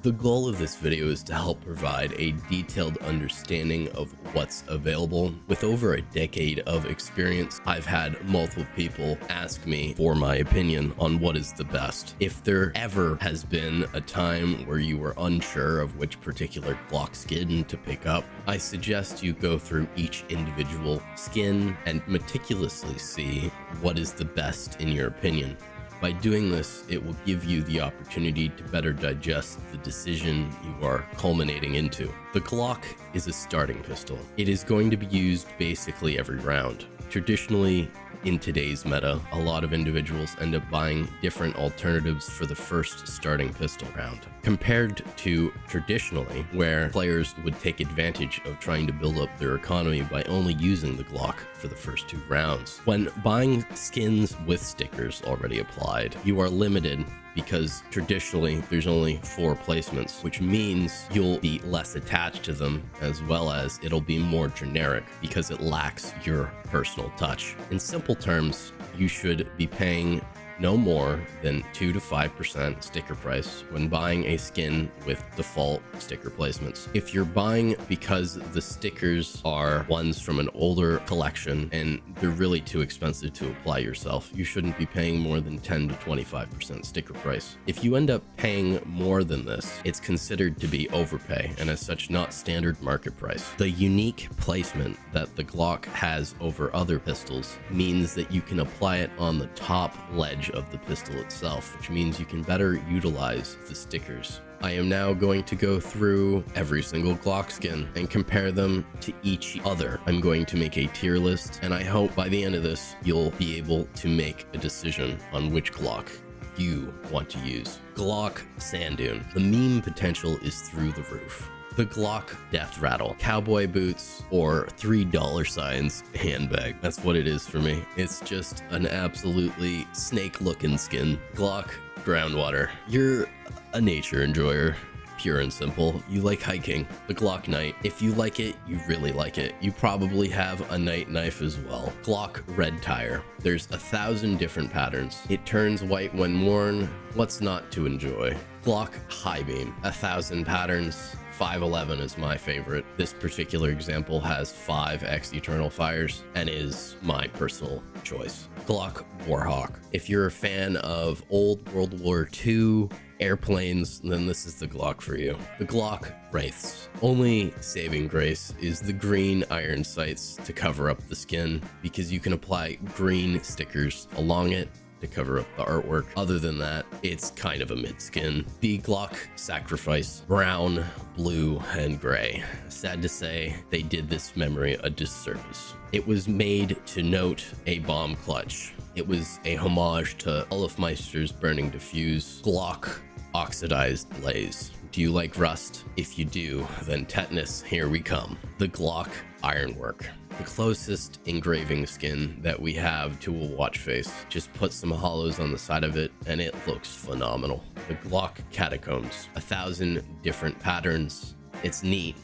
The goal of this video is to help provide a detailed understanding of what's available. With over a decade of experience, I've had multiple people ask me for my opinion on what is the best. If there ever has been a time where you were unsure of which particular Glock skin to pick up, I suggest you go through each individual skin and meticulously see what is the best in your opinion. By doing this, it will give you the opportunity to better digest the decision you are culminating into. The Glock is a starting pistol. It is going to be used basically every round. Traditionally, in today's meta, a lot of individuals end up buying different alternatives for the first starting pistol round, compared to traditionally, where players would take advantage of trying to build up their economy by only using the Glock for the first 2 rounds. When buying skins with stickers already applied, you are limited because traditionally there's only 4 placements, which means you'll be less attached to them, as well as it'll be more generic because it lacks your personal touch. In simple terms, you should be paying no more than 2 to 5% sticker price when buying a skin with default sticker placements. If you're buying because the stickers are ones from an older collection and they're really too expensive to apply yourself, you shouldn't be paying more than 10 to 25% sticker price. If you end up paying more than this, it's considered to be overpay and as such not standard market price. The unique placement that the Glock has over other pistols means that you can apply it on the top ledge of the pistol itself, which means you can better utilize the stickers. I am now going to go through every single Glock skin and compare them to each other. I'm going to make a tier list, and I hope by the end of this, you'll be able to make a decision on which Glock you want to use. Glock Sand Dune. The meme potential is through the roof. The Glock Death Rattle, cowboy boots, or $3 handbag. That's what it is for me. It's just an absolutely snake-looking skin. Glock Groundwater. You're a nature enjoyer. Pure and simple. You like hiking. The Glock Knight. If you like it, you really like it. You probably have a night knife as well. Glock Red Tire. There's 1,000 different patterns. It turns white when worn. What's not to enjoy? Glock High Beam. 1,000 patterns. 511 is my favorite. This particular example has 5x eternal fires and is my personal choice. Glock Warhawk. If you're a fan of old World War II airplanes, then this is the Glock for you. The Glock Wraiths. Only saving grace is the green iron sights to cover up the skin, because you can apply green stickers along it to cover up the artwork. Other than that, it's kind of a mid skin. The Glock Sacrifice. Brown, blue, and gray. Sad to say, they did this memory a disservice. It was made to note a bomb clutch. It was a homage to Olafmeister's Burning Diffuse. Glock Oxidized Blaze. Do you like rust? If you do, then tetanus, here we come. The Glock Ironwork. The closest engraving skin that we have to a watch face. Just put some hollows on the side of it and it looks phenomenal. The Glock Catacombs. 1,000 different patterns. It's neat,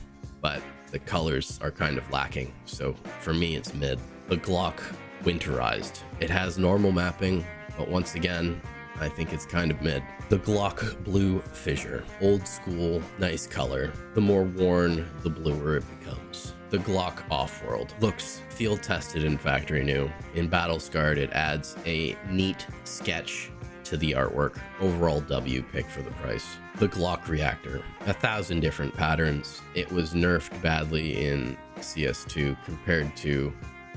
but the colors are kind of lacking. So for me, it's mid. The Glock Winterized. It has normal mapping, but once again, I think it's kind of mid. The Glock Blue Fissure. Old school, nice color. The more worn, the bluer it becomes. The Glock Off-World. Looks field tested and factory new. In Battle Scarred, it adds a neat sketch to the artwork. Overall W pick for the price. The Glock Reactor. 1,000 different patterns. It was nerfed badly in CS2 compared to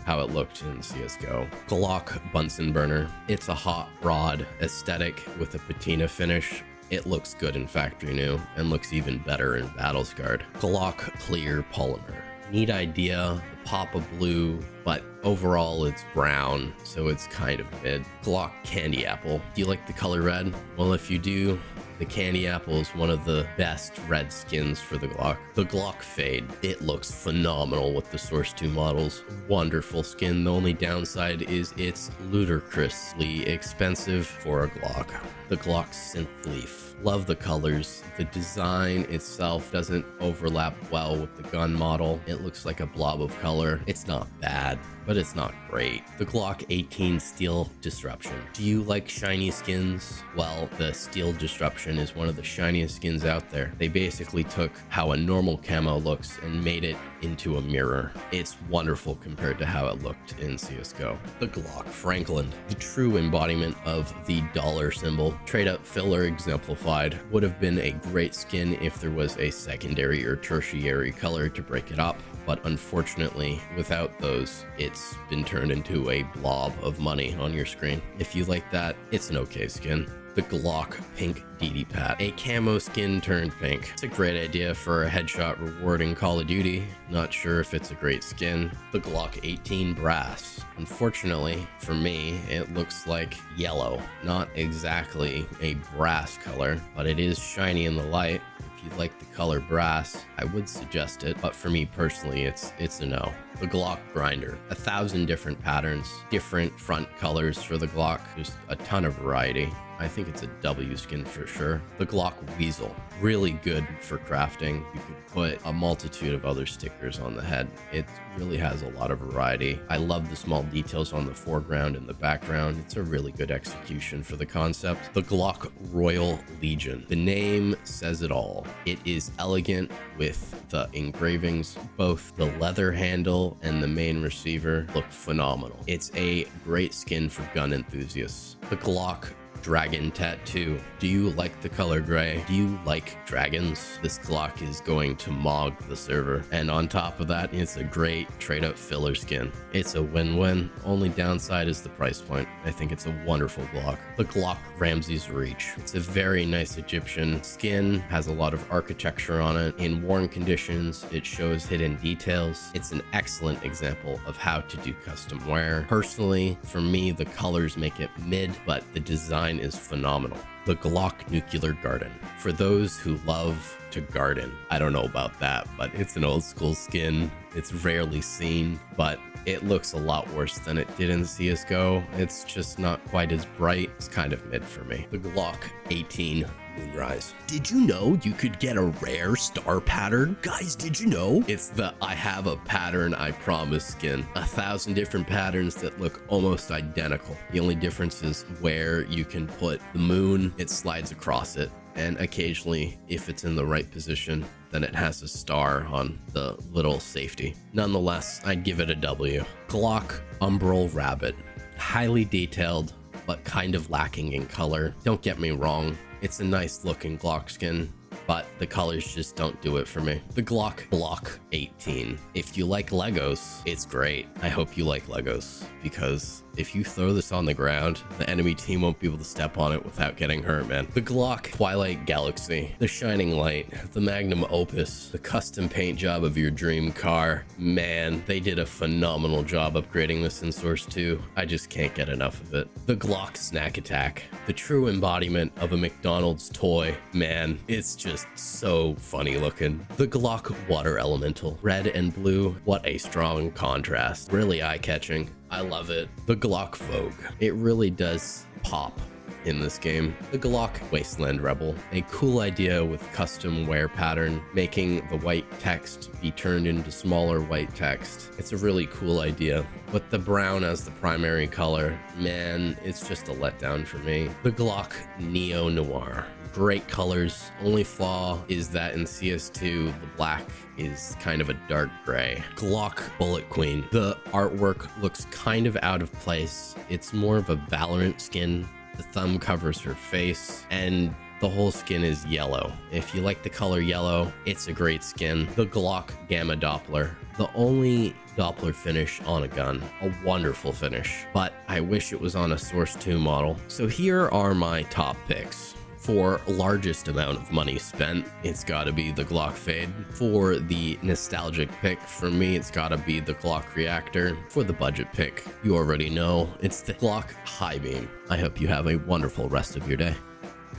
how it looked in CSGO. Glock Bunsen Burner. It's a hot rod aesthetic with a patina finish. It looks good in factory new and looks even better in Battle Scarred. Glock Clear Polymer. Neat idea, the pop of blue, but overall it's brown, so it's kind of mid. Glock Candy Apple. Do you like the color red? Well, if you do, the Candy Apple is one of the best red skins for the Glock. The Glock Fade. It looks phenomenal with the Source 2 models. Wonderful skin. The only downside is it's ludicrously expensive for a Glock. The Glock Synth Leaf. Love the colors. The design itself doesn't overlap well with the gun model. It looks like a blob of color. It's not bad, but it's not great. The Glock-18 Steel Disruption. Do you like shiny skins? Well, the Steel Disruption Garden is one of the shiniest skins out there. They basically took how a normal camo looks and made it into a mirror. It's wonderful compared to how it looked in CSGO. The Glock Franklin, the true embodiment of the dollar symbol, trade up filler exemplified, would have been a great skin if there was a secondary or tertiary color to break it up. But unfortunately, without those, it's been turned into a blob of money on your screen. If you like that, it's an okay skin. The Glock Pink DD Pat, a camo skin turned pink. It's a great idea for a headshot reward in Call of Duty. Not sure if it's a great skin. The Glock-18 Brass. Unfortunately, for me, it looks like yellow. Not exactly a brass color, but it is shiny in the light. If you like the color brass, I would suggest it, but for me personally, it's a no. The Glock Grinder, 1,000 different patterns, different front colors for the Glock. There's a ton of variety. I think it's a W skin for sure. The Glock Weasel, really good for crafting. You could put a multitude of other stickers on the head. It really has a lot of variety. I love the small details on the foreground and the background. It's a really good execution for the concept. The Glock Royal Legion, the name says it all. It is elegant with the engravings. Both the leather handle and the main receiver look phenomenal. It's a great skin for gun enthusiasts. The Glock Dragon Tattoo. Do you like the color gray? Do you like dragons? This Glock is going to mog the server. And on top of that, it's a great trade up filler skin. It's a win-win. Only downside is the price point. I think it's a wonderful Glock. The Glock Ramses Reach. It's a very nice Egyptian skin, has a lot of architecture on it. In worn conditions, it shows hidden details. It's an excellent example of how to do custom wear. Personally, for me, the colors make it mid, but the design is phenomenal. The Glock Nuclear Garden. For those who love to garden, I don't know about that, but it's an old school skin. It's rarely seen, but it looks a lot worse than it did in CSGO. It's just not quite as bright. It's kind of mid for me. The Glock-18 Moonrise. Did you know you could get a rare star pattern? Guys, did you know? It's the I have a pattern, I promise skin. 1,000 different patterns that look almost identical. The only difference is where you can put the moon, it slides across it. And occasionally, if it's in the right position, then it has a star on the little safety. Nonetheless, I'd give it a W. Glock Umbral Rabbit. Highly detailed, but kind of lacking in color. Don't get me wrong, it's a nice looking Glock skin, but the colors just don't do it for me. The Glock Block 18. If you like Legos, it's great. I hope you like Legos, because if you throw this on the ground, the enemy team won't be able to step on it without getting hurt, man. The Glock Twilight Galaxy, the shining light, the magnum opus, the custom paint job of your dream car. Man, they did a phenomenal job upgrading this in Source 2. I just can't get enough of it. The Glock Snack Attack, the true embodiment of a McDonald's toy. Man, it's just so funny looking. The Glock Water Elemental, red and blue. What a strong contrast. Really eye-catching. I love it. The Glock Vogue. It really does pop in this game. The Glock Wasteland Rebel. A cool idea with custom wear pattern, making the white text be turned into smaller white text. It's a really cool idea. With the brown as the primary color, man, it's just a letdown for me. The Glock Neo Noir. Great colors. Only flaw is that in CS2, the black is kind of a dark gray. Glock Bullet Queen. The artwork looks kind of out of place. It's more of a Valorant skin. The thumb covers her face, and the whole skin is yellow. If you like the color yellow, it's a great skin. The Glock Gamma Doppler. The only Doppler finish on a gun. A wonderful finish, but I wish it was on a Source 2 model. So here are my top picks. For largest amount of money spent, it's gotta be the Glock Fade. For the nostalgic pick, for me, it's gotta be the Glock Reactor. For the budget pick, you already know, it's the Glock High Beam. I hope you have a wonderful rest of your day.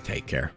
Take care.